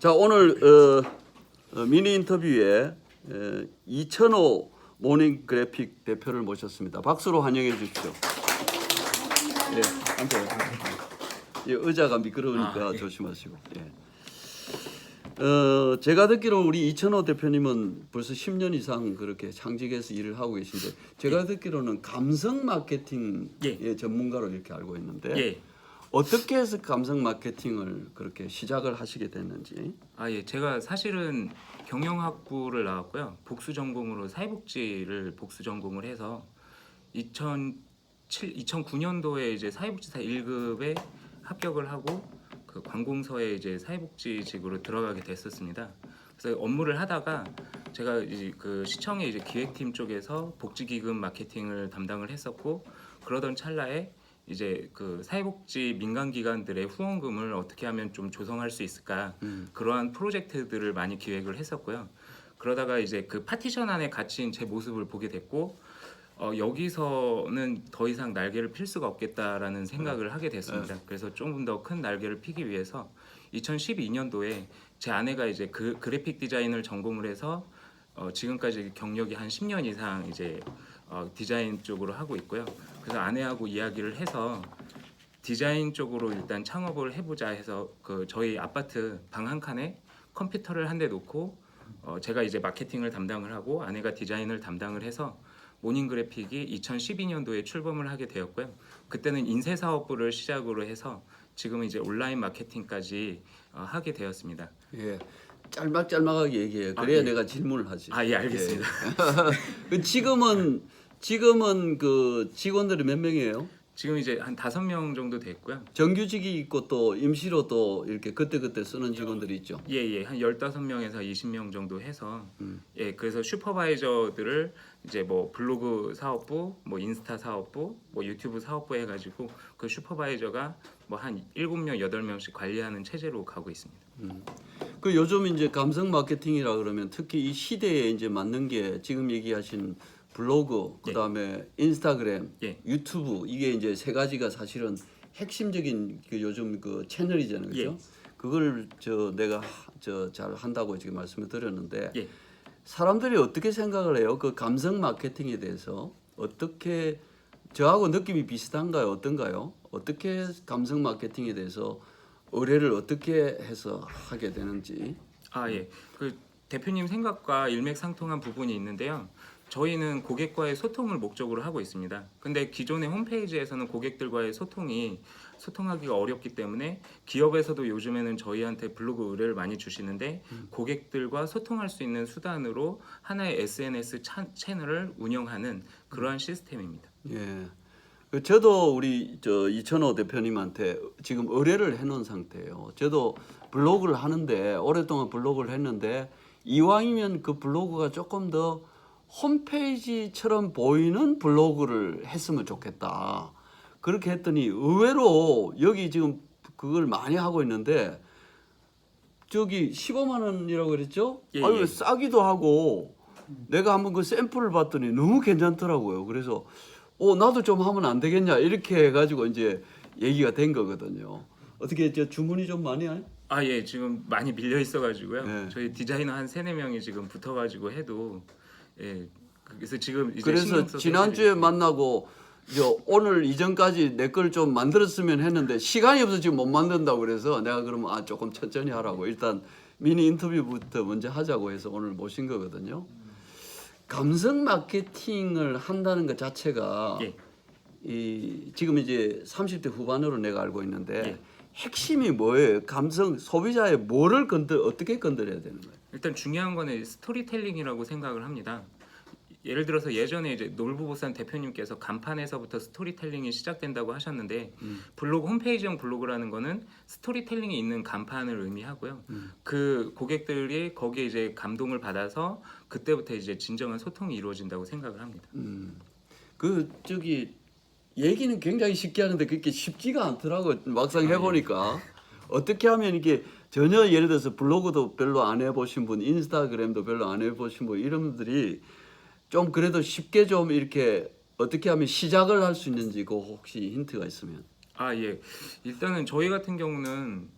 자, 오늘 미니 인터뷰에 이천호 모닝 그래픽 대표를 모셨습니다. 박수로 환영해 주십시오. 예, 앉아요. 예, 의자가 미끄러우니까 조심하시고. 예. 제가 듣기로는 우리 이천호 대표님은 벌써 10년 이상 그렇게 창직해서 일을 하고 계신데, 제가 듣기로는 감성 마케팅의 전문가로 이렇게 알고 있는데, 어떻게 해서 감성 마케팅을 그렇게 시작을 하시게 됐는지? 제가 사실은 경영학부를 나왔고요. 복수 전공으로 사회복지를 복수 전공을 해서 2009년도에 이제 사회복지사 1급에 합격을 하고 그 관공서에 이제 사회복지직으로 들어가게 됐었습니다. 그래서 업무를 하다가 제가 이제 그 시청의 이제 기획팀 쪽에서 복지기금 마케팅을 담당을 했었고, 그러던 찰나에 이제 그 사회복지 민간기관들의 후원금을 어떻게 하면 좀 조성할 수 있을까, 그러한 프로젝트들을 많이 기획을 했었고요. 그러다가 이제 그 파티션 안에 갇힌 제 모습을 보게 됐고, 여기서는 더 이상 날개를 필 수가 없겠다라는 생각을 하게 됐습니다. 그래서 조금 더 큰 날개를 피기 위해서 2012년도에 제 아내가 이제 그 그래픽 디자인을 전공을 해서 지금까지 경력이 한 10년 이상 이제 디자인 쪽으로 하고 있고요. 그래서 아내하고 이야기를 해서 디자인 쪽으로 일단 창업을 해보자 해서 그 저희 아파트 방 한 칸에 컴퓨터를 한 대 놓고 제가 이제 마케팅을 담당을 하고 아내가 디자인을 담당을 해서 모닝 그래픽이 2012년도에 출범을 하게 되었고요. 그때는 인쇄사업부를 시작으로 해서 지금은 이제 온라인 마케팅까지 하게 되었습니다. 예, 짤막짤막하게 얘기해요. 그래야 예. 내가 질문을 하지. 예, 알겠습니다. 그 지금은 그 직원들이 몇 명이에요? 지금 이제 한 5명 정도 됐고요. 정규직이 있고 또 임시로 또 이렇게 그때그때 쓰는 직원들이 있죠. 한 15명에서 20명 정도 해서 그래서 슈퍼바이저들을 이제 뭐 블로그 사업부, 뭐 인스타 사업부, 뭐 유튜브 사업부 해가지고 그 슈퍼바이저가 뭐 한 7명, 8명씩 관리하는 체제로 가고 있습니다. 그 요즘 이제 감성 마케팅이라 그러면 특히 이 시대에 이제 맞는 게 지금 얘기하신 블로그, 그다음에 인스타그램, 유튜브, 이게 이제 세 가지가 사실은 핵심적인 그 요즘 그 채널이잖아요, 그렇죠? 그걸 내가 잘 한다고 지금 말씀을 드렸는데, 사람들이 어떻게 생각을 해요? 그 감성 마케팅에 대해서 어떻게, 저하고 느낌이 비슷한가요? 어떤가요? 어떻게 감성 마케팅에 대해서 의뢰를 어떻게 해서 하게 되는지? 그 대표님 생각과 일맥상통한 부분이 있는데요. 저희는 고객과의 소통을 목적으로 하고 있습니다. 근데 기존의 홈페이지에서는 고객들과의 소통하기가 어렵기 때문에 기업에서도 요즘에는 저희한테 블로그 의뢰를 많이 주시는데, 고객들과 소통할 수 있는 수단으로 하나의 SNS 채널을 운영하는 그러한 시스템입니다. 예. 저도 우리 이천호 대표님한테 지금 의뢰를 해놓은 상태예요. 저도 블로그를 하는데, 오랫동안 블로그를 했는데, 이왕이면 그 블로그가 조금 더 홈페이지처럼 보이는 블로그를 했으면 좋겠다. 그렇게 했더니 의외로 여기 지금 그걸 많이 하고 있는데, 저기 15만 원이라고 그랬죠? 아유, 싸기도 하고, 내가 한번 그 샘플을 봤더니 너무 괜찮더라고요. 그래서 나도 좀 하면 안 되겠냐, 이렇게 해가지고 이제 얘기가 된 거거든요. 어떻게 주문이 좀 많이 와요? 지금 많이 밀려 있어가지고요. 저희 디자이너 한 3-4명이 지금 붙어가지고 해도 그래서 지금 이제 그래서 지난주에 만나고 오늘 이전까지 내 걸 좀 만들었으면 했는데 시간이 없어서 지금 못 만든다고 그래서 내가 그러면 조금 천천히 하라고 일단 미니 인터뷰부터 먼저 하자고 해서 오늘 모신 거거든요. 감성 마케팅을 한다는 것 자체가 지금 이제 30대 후반으로 내가 알고 있는데 핵심이 뭐예요? 감성 소비자의 뭐를 어떻게 건드려야 되는 거예요? 일단 중요한 거는 스토리텔링이라고 생각을 합니다. 예를 들어서 예전에 이제 놀부보산 대표님께서 간판에서부터 스토리텔링이 시작된다고 하셨는데, 블로그 홈페이지형 블로그라는 거는 스토리텔링이 있는 간판을 의미하고요. 그 고객들이 거기에 이제 감동을 받아서 그때부터 이제 진정한 소통이 이루어진다고 생각을 합니다. 얘기는 굉장히 쉽게 하는데 그렇게 쉽지가 않더라고요. 막상 해보니까. 어떻게 하면 이게 전혀 예를 들어서 블로그도 별로 안 해보신 분, 인스타그램도 별로 안 해보신 분, 이런 분들이 좀 그래도 쉽게 좀 이렇게 어떻게 하면 시작을 할 수 있는지 그 혹시 힌트가 있으면. 일단은 저희 같은 경우는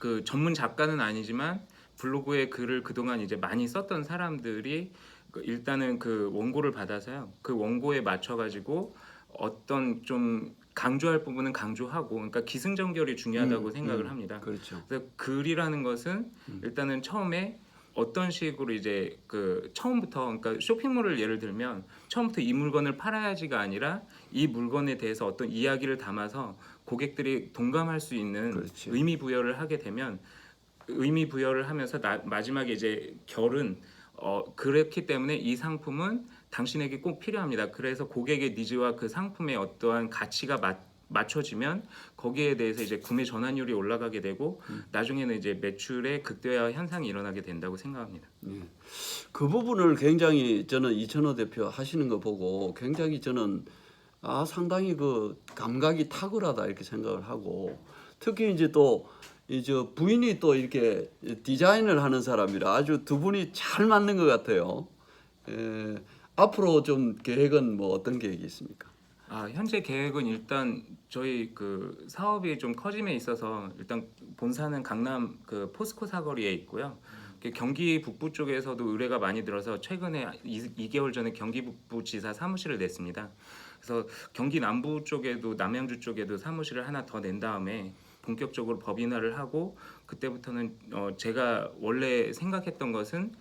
그 전문 작가는 아니지만 블로그에 글을 그동안 이제 많이 썼던 사람들이 일단은 그 원고를 받아서요. 그 원고에 맞춰 가지고 어떤 좀 강조할 부분은 강조하고, 그러니까 기승전결이 중요하다고 생각을 합니다. 그렇죠. 그래서 글이라는 것은 일단은 처음에 어떤 식으로 이제 그 처음부터, 그러니까 쇼핑몰을 예를 들면 처음부터 이 물건을 팔아야지가 아니라 이 물건에 대해서 어떤 이야기를 담아서 고객들이 동감할 수 있는 그렇지. 의미 부여를 하게 되면, 의미 부여를 하면서 마지막에 이제 결은 그렇기 때문에 이 상품은 당신에게 꼭 필요합니다. 그래서 고객의 니즈와 그 상품의 어떠한 가치가 맞춰지면 거기에 대해서 이제 구매 전환율이 올라가게 되고 나중에는 이제 매출의 극대화 현상이 일어나게 된다고 생각합니다. 예. 그 부분을 굉장히 저는 이천호 대표 하시는 거 보고 굉장히 저는 상당히 그 감각이 탁월하다 이렇게 생각을 하고, 특히 이제 또 이제 부인이 또 이렇게 디자인을 하는 사람이라 아주 두 분이 잘 맞는 것 같아요. 앞으로 좀 계획은 뭐 어떤 계획이 있습니까? 현재 계획은 일단 저희 그 사업이 좀 커짐에 있어서 일단 본사는 강남 그 포스코 사거리에 있고요. 경기 북부 쪽에서도 의뢰가 많이 들어서 최근에 2개월 전에 경기 북부지사 사무실을 냈습니다. 그래서 경기 남부 쪽에도, 남양주 쪽에도 사무실을 하나 더 낸 다음에 본격적으로 법인화를 하고, 그때부터는 제가 원래 생각했던 것은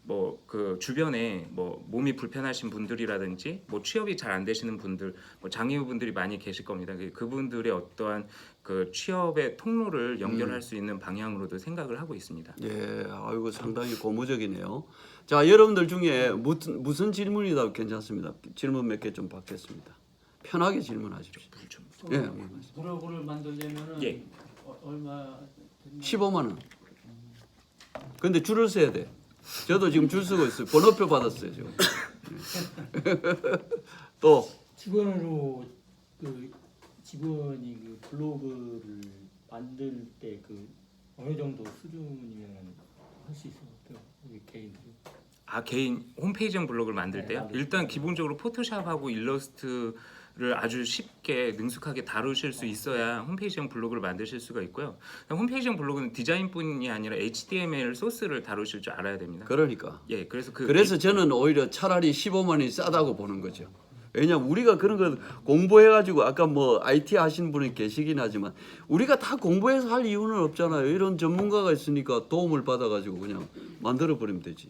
뭐 그 주변에 뭐 몸이 불편하신 분들이라든지 뭐 취업이 잘 안 되시는 분들, 뭐 장애우분들이 많이 계실 겁니다. 그분들의 어떠한 그 취업의 통로를 연결할 수 있는 방향으로도 생각을 하고 있습니다. 예, 아이고 상당히 고무적이네요. 자, 여러분들 중에 무슨 질문이다 괜찮습니다. 질문 몇 개 좀 받겠습니다. 편하게 질문하십시오. 예, 블로그를 만들려면은 예. 얼마 15만 원. 근데 줄을 서야 돼. 저도 지금 줄 서고 있어요. 번호표 받았어요 지금. 또 직원으로 그 직원이 그 블로그를 만들 때 그 어느 정도 수준이면 할 수 있을 것 같아요. 우리 개인들이. 개인 홈페이지형 블로그를 만들 때요? 일단 기본적으로 포토샵하고 일러스트를 아주 쉽게 능숙하게 다루실 수 있어야 홈페이지형 블로그를 만드실 수가 있고요. 홈페이지형 블로그는 디자인뿐이 아니라 HTML 소스를 다루실 줄 알아야 됩니다. 그러니까. 예, 그래서 그래서 저는 오히려 차라리 15만 원이 싸다고 보는 거죠. 왜냐면 우리가 그런 거 공부해가지고 아까 뭐 IT 하시는 분이 계시긴 하지만 우리가 다 공부해서 할 이유는 없잖아요. 이런 전문가가 있으니까 도움을 받아가지고 그냥 만들어 버리면 되지.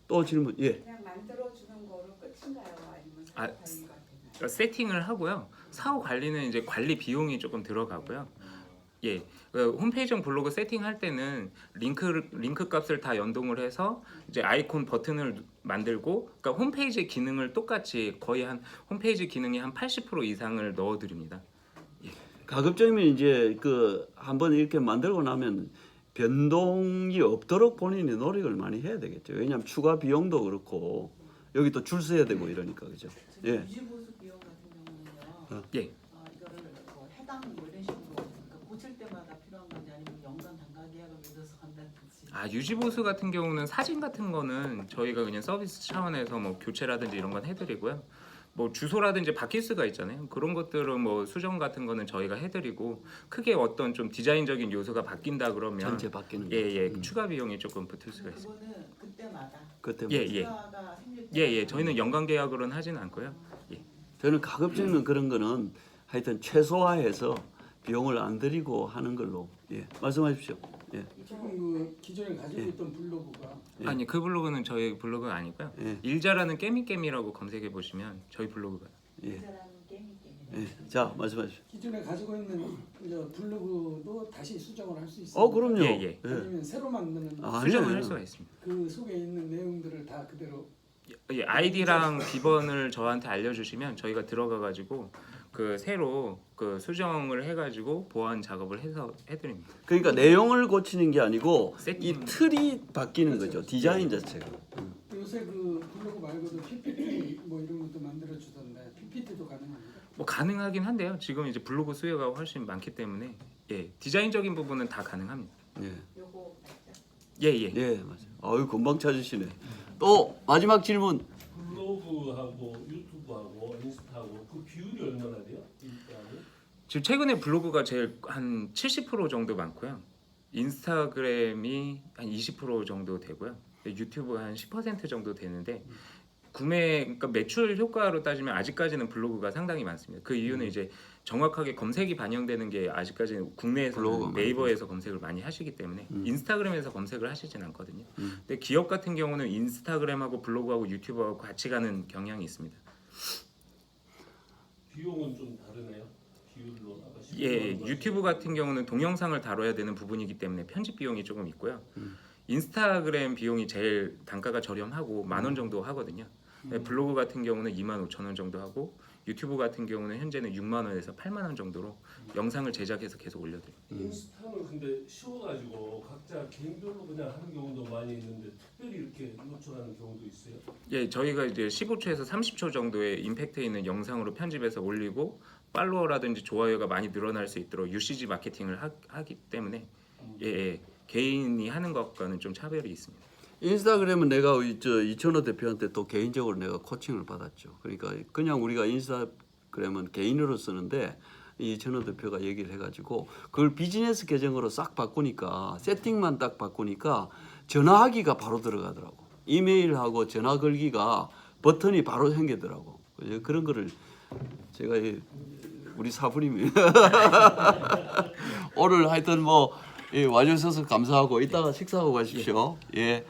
또 질문. 예. 그냥 만들어 주는 거로 끝인가요? 아니면 사업 관리가 되나요? 세팅을 하고요. 사후 관리는 이제 관리 비용이 조금 들어가고요. 예, 홈페이지형 블로그 세팅할 때는 링크 값을 다 연동을 해서 이제 아이콘 버튼을 만들고, 그러니까 홈페이지 기능을 똑같이 거의 한 홈페이지 기능이 한 80% 이상을 넣어드립니다. 가급적이면 이제 그 한번 이렇게 만들고 나면 변동이 없도록 본인이 노력을 많이 해야 되겠죠. 왜냐하면 추가 비용도 그렇고 여기 또 줄 서야 되고 이러니까 그죠. 예. 유지보수 비용 같은 경우는요. 예. 이거를 뭐 해당 뭐 이런 식으로 그러니까 고칠 때마다 필요한 건지 아니면 연간 단가 계약을 맺어서 한다든지. 유지보수 같은 경우는 사진 같은 거는 저희가 그냥 서비스 차원에서 뭐 교체라든지 이런 건 해드리고요. 뭐 주소라든지 바뀔 수가 있잖아요. 그런 것들은 뭐 수정 같은 거는 저희가 해드리고, 크게 어떤 좀 디자인적인 요소가 바뀐다 그러면 전체 바뀌는 거. 예, 추가 비용이 조금 붙을 수가 있습니다. 그거는 그때마다 그때 예. 추가가 생길 예, 저희는 연간 계약으로는 하지는 않고요. 예. 저는 가급적이면 그런 거는 하여튼 최소화해서 비용을 안 들이고 하는 걸로. 예. 말씀하십시오. 예. 지금 그 기존에 가지고 있던 블로그가 예. 아니, 그 블로그는 저희 블로그가 아니고요. 예. 일자라는 깨미깨미라고 검색해 보시면 저희 블로그가. 예. 사람 게임이 예. 자, 말씀하십시오. 기존에 가지고 있는 그 블로그도 다시 수정을 할 수 있습니다. 그럼요. 예. 아니면 새로 만드는 수정을 아니에요. 할 수가 있습니다. 그 속에 있는 내용들을 다 그대로 예, 아이디랑 비번을 저한테 알려주시면 저희가 들어가가지고 그 새로 그 수정을 해가지고 보완 작업을 해서 해드립니다. 그러니까 내용을 고치는 게 아니고 이 세팅. 틀이 바뀌는 거죠. 디자인 자체가. 요새 그 블로그 말고도 PPT 뭐 이런 것도 만들어 주던데 PPT도 가능합니다. 뭐 가능하긴 한데요. 지금 이제 블로그 수요가 훨씬 많기 때문에 디자인적인 부분은 다 가능합니다. 예. 요거 맞죠? 예. 맞아요. 아유, 금방 찾으시네. 또 마지막 질문. 블로그하고 유튜브하고 인스타하고 그 비율이 얼마나 돼요? 일단은 지금 최근에 블로그가 제일 한 70% 정도 많고요. 인스타그램이 한 20% 정도 되고요. 유튜브가 한 10% 정도 되는데 그러니까 매출 효과로 따지면 아직까지는 블로그가 상당히 많습니다. 그 이유는 이제 정확하게 검색이 반영되는 게 아직까지는 국내에서는 블로그가 네이버에서 검색을 많이 하시기 때문에 인스타그램에서 검색을 하시진 않거든요. 근데 기업 같은 경우는 인스타그램하고 블로그하고 유튜브하고 같이 가는 경향이 있습니다. 비용은 좀 다르네요. 비율로 아까 10% 예, 말씀- 유튜브 같은 경우는 동영상을 다뤄야 되는 부분이기 때문에 편집 비용이 조금 있고요. 인스타그램 비용이 제일 단가가 저렴하고 10,000원 정도 하거든요. 블로그 같은 경우는 25,000원 정도 하고 유튜브 같은 경우는 현재는 6만 원에서 8만 원 정도로 영상을 제작해서 계속 올려드려요. 인스타는 근데 쉬워가지고 각자 개인별로 그냥 하는 경우도 많이 있는데 특별히 이렇게 요청하는 경우도 있어요. 예, 저희가 이제 15초에서 30초 정도의 임팩트 있는 영상으로 편집해서 올리고 팔로워라든지 좋아요가 많이 늘어날 수 있도록 UCG 마케팅을 하기 때문에 예, 개인이 하는 것과는 좀 차별이 있습니다. 인스타그램은 내가 이천호 대표한테 또 개인적으로 내가 코칭을 받았죠. 그러니까 그냥 우리가 인스타그램은 개인으로 쓰는데 이천호 대표가 얘기를 해가지고 그걸 비즈니스 계정으로 싹 바꾸니까 세팅만 딱 바꾸니까 전화하기가 바로 들어가더라고. 이메일하고 전화 걸기가 버튼이 바로 생기더라고. 그런 거를 제가 우리 사부님이 오늘 하여튼 뭐 와주셔서 감사하고 이따가 식사하고 가십시오. 예.